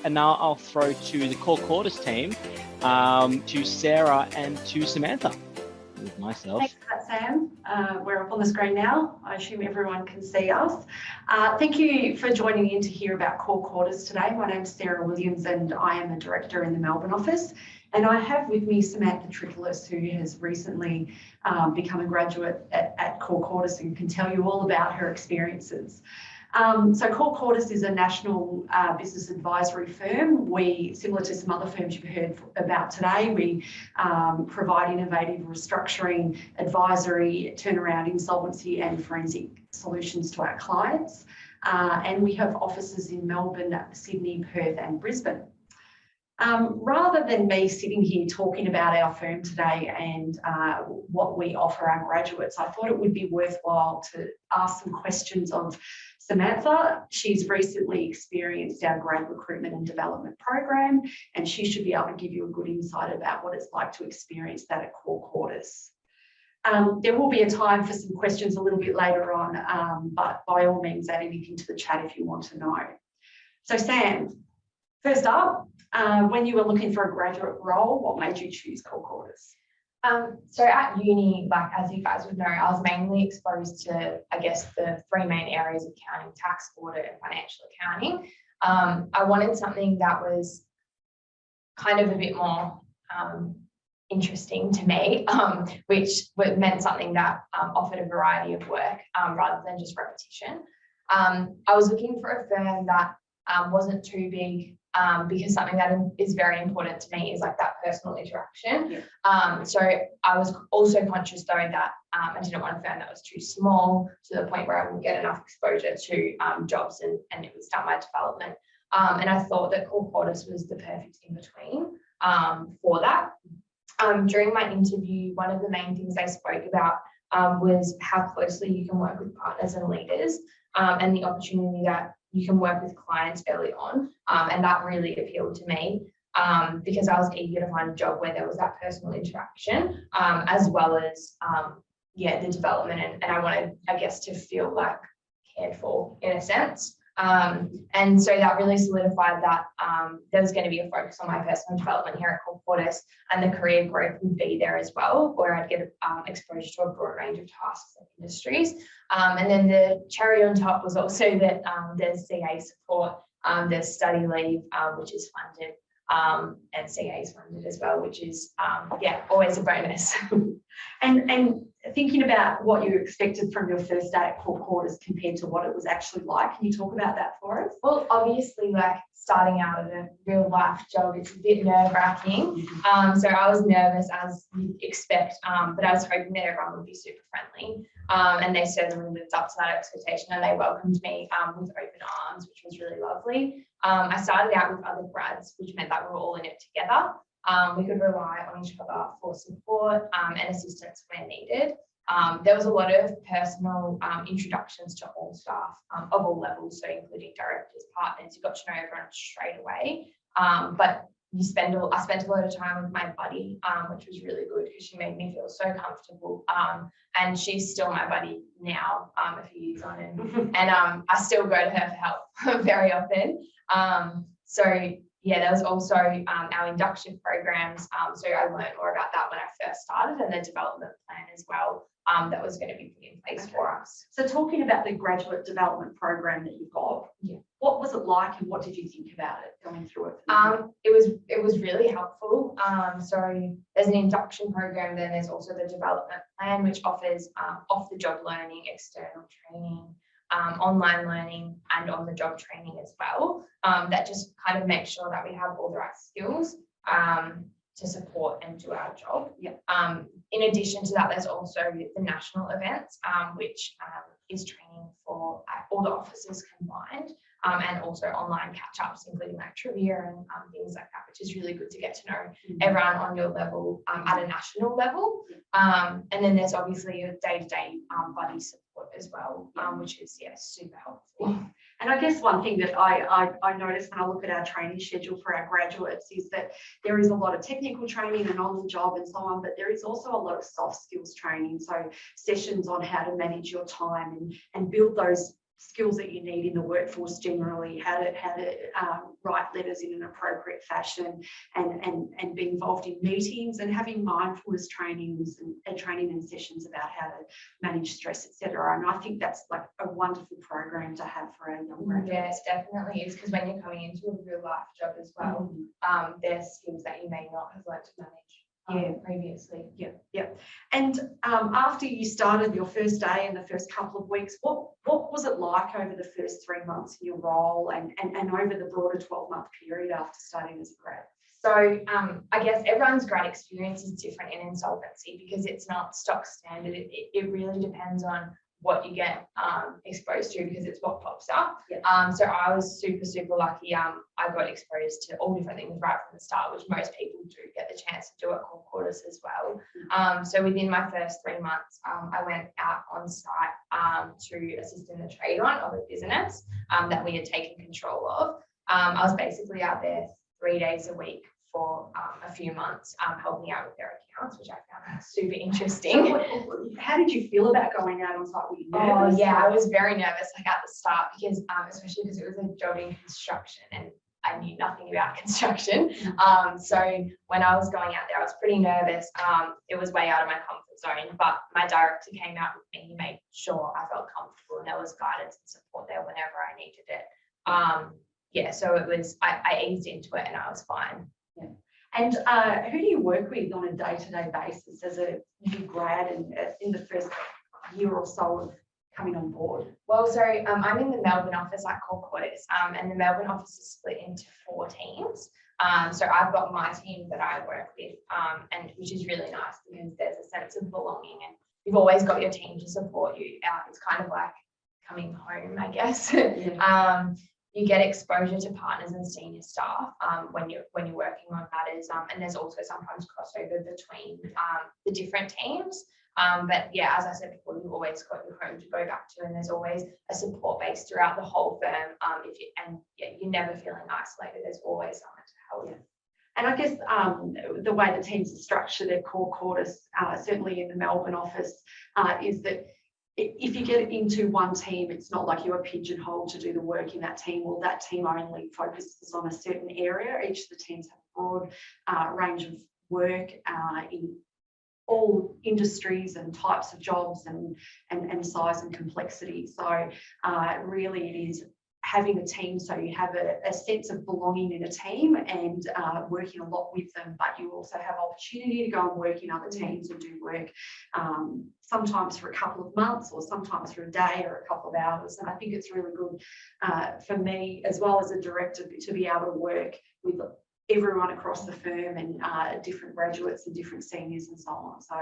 And now I'll throw to the Cor Cordis team, to Sarah and to Samantha. With myself. Thanks for that, Sam. We're up on the screen now. I assume everyone can see us. Thank you for joining in to hear about Cor Cordis today. My name's Sarah Williams and I am a director in the Melbourne office. And I have with me Samantha Trickolas, who has recently become a graduate at Cor Cordis and can tell you all about her experiences. So Cor Cordis is a national business advisory firm. We, similar to some other firms you've heard about today, we provide innovative restructuring, advisory, turnaround, insolvency and forensic solutions to our clients. And we have offices in Melbourne, Sydney, Perth and Brisbane. Rather than me sitting here talking about our firm today and what we offer our graduates, I thought it would be worthwhile to ask some questions of Samantha. She's recently experienced our grad recruitment and development program, and she should be able to give you a good insight about what it's like to experience that at Cor Cordis. There will be a time for some questions a little bit later on, but by all means add anything to the chat if you want to know. So Sam, first up, when you were looking for a graduate role, what made you choose Cor Cordis? So at uni, like as you guys would know, I was mainly exposed to, I guess, the three main areas of accounting: tax, audit, and financial accounting. I wanted something that was kind of a bit more interesting to me, which meant something that offered a variety of work rather than just repetition. I was looking for a firm that wasn't too big, because something that is very important to me is like that personal interaction. Yeah. So I was also conscious though that I didn't want a firm that was too small to the point where I wouldn't get enough exposure to jobs and it would start my development. And I thought that Cor Cordis was the perfect in between for that. During my interview, one of the main things they spoke about was how closely you can work with partners and leaders, and the opportunity that you can work with clients early on. And that really appealed to me because I was eager to find a job where there was that personal interaction, as well as, the development. And I wanted, I guess, to feel like cared for in a sense. And so that really solidified that there was going to be a focus on my personal development here at Cor Cordis, and the career growth would be there as well, where I'd get exposure to a broad range of tasks and industries. And then the cherry on top was also that there's CA support, there's study leave, which is funded, and CA is funded as well, which is, always a bonus. And thinking about what you expected from your first day at Cor Cordis compared to what it was actually like, can you talk about that for us? Well, obviously, like starting out at a real life job, it's a bit nerve-wracking. So I was nervous, as you'd expect, but I was hoping that everyone would be super friendly. And they certainly lived up to that expectation, and they welcomed me with open arms, which was really lovely. I started out with other grads, which meant that we were all in it together. We could rely on each other for support and assistance where needed. There was a lot of personal introductions to all staff of all levels, so including directors, partners. You got to know everyone straight away. But I spent a lot of time with my buddy, which was really good because she made me feel so comfortable. And she's still my buddy now, a few years on, and I still go to her for help very often. There was also our induction programs. So I learned more about that when I first started, and the development plan as well that was going to be put in place for us. So talking about the graduate development program that you've got, what was it like and what did you think about it going through it? It was really helpful. So there's an induction program, then there's also the development plan, which offers off-the-job learning, external training, online learning and on-the-job training as well. That just kind of makes sure that we have all the right skills to support and do our job. In addition to that, there's also the national events, which is training for all the officers combined, and also online catch-ups, including like trivia and things like that, which is really good to get to know everyone on your level at a national level. And then there's obviously your day-to-day buddy support as well, which is super helpful. And I guess one thing that I notice when I look at our training schedule for our graduates is that there is a lot of technical training and on the job and so on, but there is also a lot of soft skills training. So sessions on how to manage your time and build those skills that you need in the workforce generally, how to write letters in an appropriate fashion, and be involved in meetings, and having mindfulness trainings and training and sessions about how to manage stress, etc. And I think that's like a wonderful program to have for our young graduates. Yes, definitely is, because when you're coming into a real life job as well, there's skills that you may not have learned to manage previously. Yeah. And after you started your first day and the first couple of weeks, what was it like over the first 3 months in your role, and over the broader 12-month period after starting as a grad? So I guess everyone's grad experience is different in insolvency, because it's not stock standard. It really depends on what you get exposed to, because it's what pops up. So I was super lucky. I got exposed to all different things right from the start, which most people do get the chance to do at Cor Cordis as well. So within my first 3 months, I went out on site to assist in the trade on of a business that we had taken control of. I was basically out there 3 days a week for a few months, helping out with their accounts, which I found super interesting. So how did you feel about going out on site? Were you nervous? Oh yeah, I was very nervous, like at the start, because especially because it was a job in construction and I knew nothing about construction. So when I was going out there, I was pretty nervous. It was way out of my comfort zone, but my director came out with me. He made sure I felt comfortable and there was guidance and support there whenever I needed it. Yeah, so it was, I eased into it and I was fine. Yeah. And who do you work with on a day-to-day basis as a new grad and in the first year or so of coming on board? Well, so I'm in the Melbourne office at Cor Cordis, and the Melbourne office is split into 4 teams. So I've got my team that I work with, and which is really nice because there's a sense of belonging and you've always got your team to support you. It's kind of like coming home, I guess. You get exposure to partners and senior staff when you're working on matters, and there's also sometimes crossover between the different teams. But yeah, as I said before, you've always got your home to go back to, and there's always a support base throughout the whole firm. You're never feeling isolated. There's always someone to help you. And I guess the way the teams are structured at Cor Cordis, certainly in the Melbourne office, is that if you get into one team, it's not like you're pigeonholed to do the work in that team. Well, that team only focuses on a certain area. Each of the teams have a broad range of work in all industries and types of jobs and size and complexity. So really it is having a team, so you have a sense of belonging in a team and working a lot with them, but you also have opportunity to go and work in other teams and do work sometimes for a couple of months or sometimes for a day or a couple of hours. And I think it's really good for me as well as a director to be able to work with everyone across the firm and different graduates and different seniors and so on. So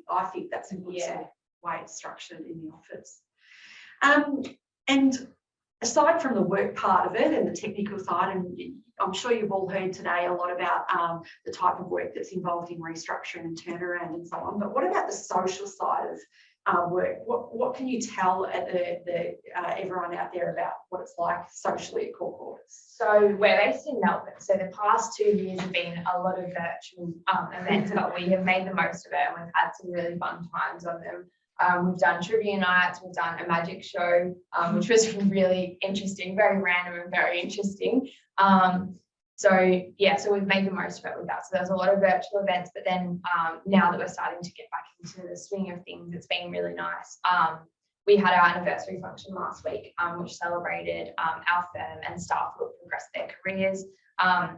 I think that's a good sort of way it's structured in the office. And aside from the work part of it and the technical side, and I'm sure you've all heard today a lot about the type of work that's involved in restructuring and turnaround and so on, but what about the social side of work? What can you tell everyone out there about what it's like socially at Cor Cordis? So we're based in Melbourne. So the past 2 years have been a lot of virtual events, but we have made the most of it and we've had some really fun times on them. We've done trivia nights, we've done a magic show, which was really interesting, very random and very interesting. So we've made the most of it with that. So there's a lot of virtual events, but then now that we're starting to get back into the swing of things, it's been really nice. We had our anniversary function last week, which celebrated our firm and staff who have progressed their careers.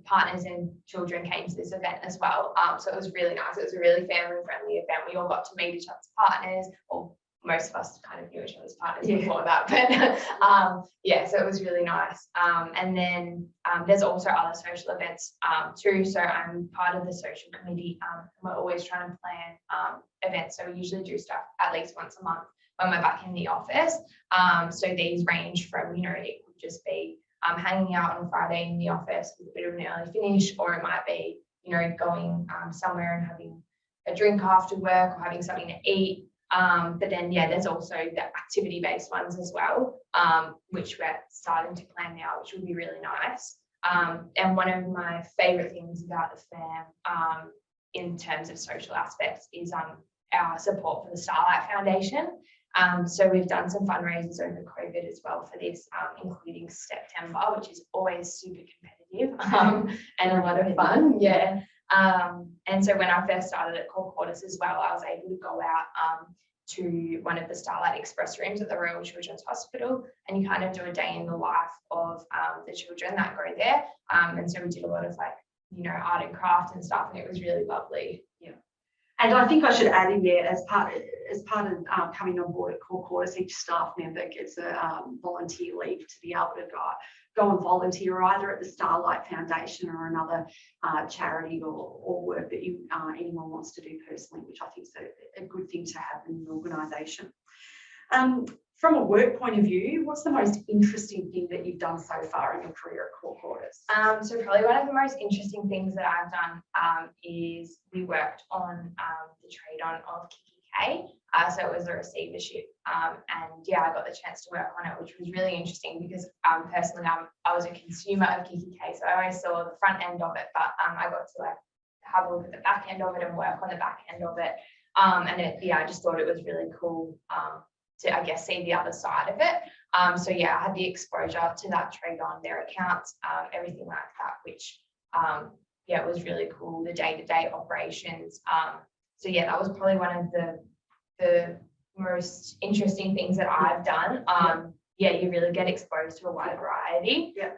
Partners and children came to this event as well. So it was really nice. It was a really family-friendly event. We all got to meet each other's partners, or most of us kind of knew each other's partners before that. But so it was really nice. And then there's also other social events too. So I'm part of the social committee. And we're always trying to plan events. So we usually do stuff at least once a month when we're back in the office. So these range from, it could just be hanging out on a Friday in the office with a bit of an early finish, or it might be, going somewhere and having a drink after work or having something to eat. But then, there's also the activity-based ones as well, which we're starting to plan now, which would be really nice. And one of my favourite things about the firm in terms of social aspects is our support for the Starlight Foundation. So we've done some fundraisers over COVID as well for this, including September, which is always super competitive and a lot of fun. Yeah. And so when I first started at Cor Cordis as well, I was able to go out to one of the Starlight Express rooms at the Royal Children's Hospital, and you kind of do a day in the life of the children that go there. And so we did a lot of like, you know, art and craft and stuff, and it was really lovely. Yeah. And I think I should add in there, as part of coming on board at Cor Cordis, each staff member gets a volunteer leave to be able to go and volunteer either at the Starlight Foundation or another charity or work that anyone wants to do personally, which I think is a good thing to have in an organisation. From a work point of view, what's the most interesting thing that you've done so far in your career at Cor Cordis? So probably one of the most interesting things that I've done is we worked on the trade-on of Kiki K. So it was a receivership, and yeah, I got the chance to work on it, which was really interesting because personally I was a consumer of Kiki K, so I always saw the front end of it, but I got to like have a look at the back end of it and work on the back end of it, and I just thought it was really cool to, I guess, see the other side of it. So yeah, I had the exposure to that trade on their accounts, everything like that, which yeah, it was really cool, the day-to-day operations. So yeah, that was probably one of the most interesting things that I've done. Yeah, you really get exposed to a wide variety. Yeah.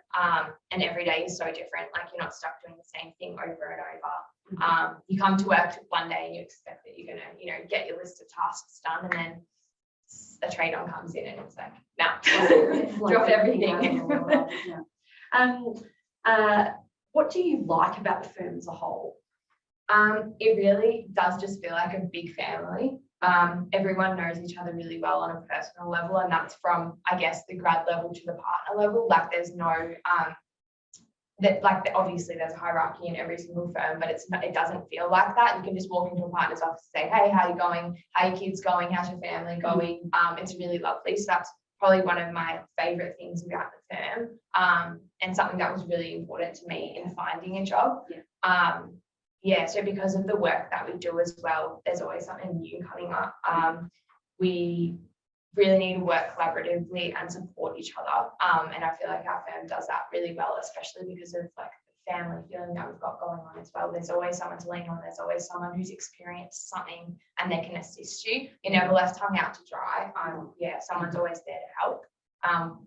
And every day is so different. Like you're not stuck doing the same thing over and over. You come to work one day and you expect that you're gonna, you know, get your list of tasks done, and then a trade on comes in and it's like, no, drop everything. What do you like about the firm as a whole? It really does just feel like a big family. Everyone knows each other really well on a personal level, and that's from, I guess, the grad level to the partner level. Like there's no obviously there's a hierarchy in every single firm, but it doesn't feel like that. You can just walk into a partner's office and say, hey, how are you going? How are your kids going? How's your family going? It's really lovely. So that's probably one of my favorite things about the firm, and something that was really important to me in finding a job. Yeah, so because of the work that we do as well, there's always something new coming up. We really need to work collaboratively and support each other. And I feel like our firm does that really well, especially because of like the family feeling that we've got going on as well. There's always someone to lean on. There's always someone who's experienced something and they can assist you. You're never left hung out to dry. Yeah, someone's always there to help.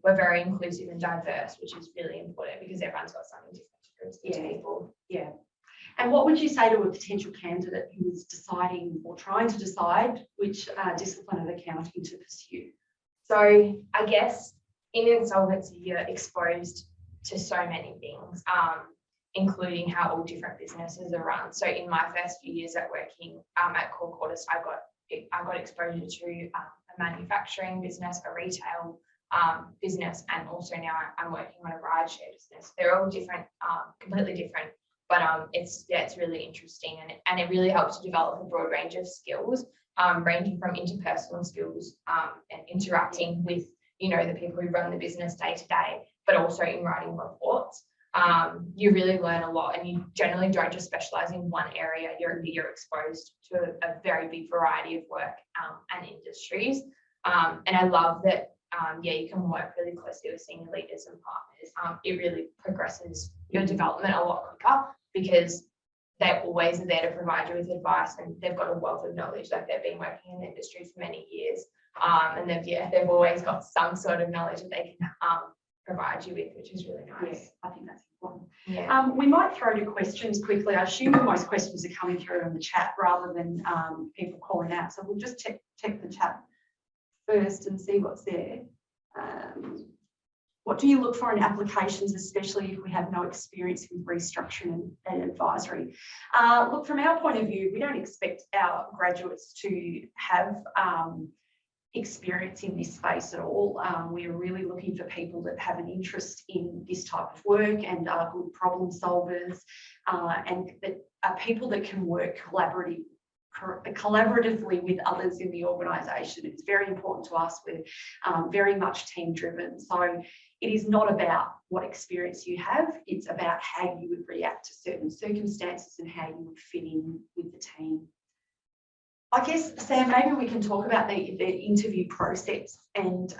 We're very inclusive and diverse, which is really important because everyone's got something different to bring to the table. Yeah. And what would you say to a potential candidate who is deciding or trying to decide which discipline of accounting to pursue? So I guess in insolvency, you're exposed to so many things, including how all different businesses are run. So in my first few years at working at Cor Cordis, I got exposure to a manufacturing business, a retail business, and also now I'm working on a ride share business. They're all different, completely different. But it's really interesting, and it really helps to develop a broad range of skills, ranging from interpersonal skills and interacting with, you know, the people who run the business day to day, but also in writing reports. You really learn a lot, and you generally don't just specialize in one area. You're exposed to a very big variety of work and industries. And I love that. You can work really closely with senior leaders and partners. It really progresses your development a lot quicker because they always are there to provide you with advice, and they've got a wealth of knowledge. Like they've been working in the industry for many years, and they've always got some sort of knowledge that they can provide you with, which is really nice. Yes, I think that's important. Yeah. We might throw to questions quickly. I assume most questions are coming through in the chat rather than people calling out. So we'll just check the chat first and see what's there. What do you look for in applications, especially if we have no experience with restructuring and advisory? Look, from our point of view, we don't expect our graduates to have experience in this space at all. We are really looking for people that have an interest in this type of work and are good problem solvers, and that are people that can work collaboratively with others in the organisation. It's very important to us. We're very much team driven. So it is not about what experience you have, it's about how you would react to certain circumstances and how you would fit in with the team. I guess, Sam, maybe we can talk about the interview process and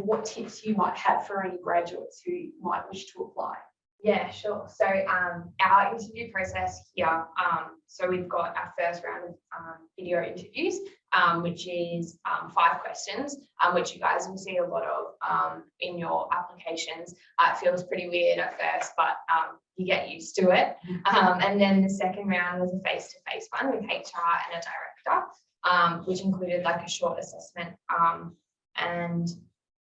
what tips you might have for any graduates who might wish to apply. Yeah, sure. So our interview process here, so we've got our first round of video interviews, which is 5 questions, which you guys will see a lot of in your applications. It feels pretty weird at first, but you get used to it. And then the second round was a face-to-face one with HR and a director, which included like a short assessment. And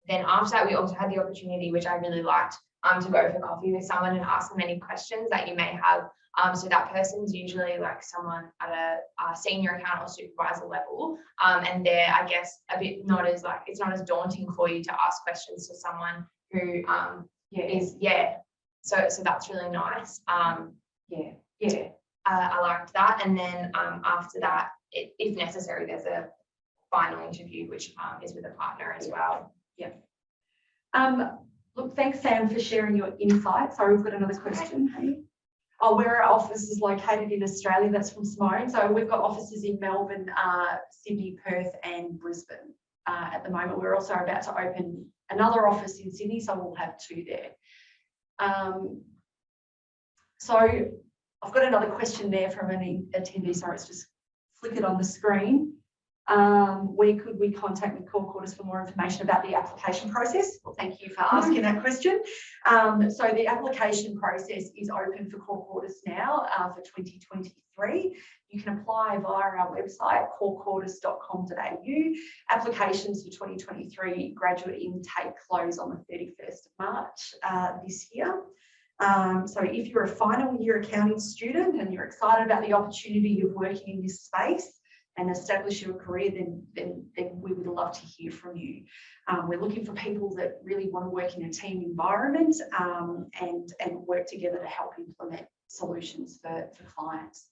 then after that, we also had the opportunity, which I really liked, to go for coffee with someone and ask them any questions that you may have. So that person's usually like someone at a senior account or supervisor level, and they're, I guess, a bit not as like, it's not as daunting for you to ask questions to someone who so that's really nice. I liked that. And then after that, if necessary, there's a final interview, which is with a partner as well. Look, thanks, Sam, for sharing your insights. Sorry, we've got another question. Hey. Oh, where our office is located in Australia, that's from Simone. So we've got offices in Melbourne, Sydney, Perth and Brisbane at the moment. We're also about to open another office in Sydney, so we'll have 2 there. So I've got another question there from an attendee. Sorry, it's just flickered on the screen. Where could we contact with Cor Cordis for more information about the application process? Well, thank you for asking that question. So the application process is open for Cor Cordis now for 2023. You can apply via our website, corcordis.com.au. Applications for 2023 graduate intake close on the 31st of March this year. So if you're a final year accounting student and you're excited about the opportunity of working in this space and establish your career, then we would love to hear from you. We're looking for people that really want to work in a team environment and work together to help implement solutions for clients.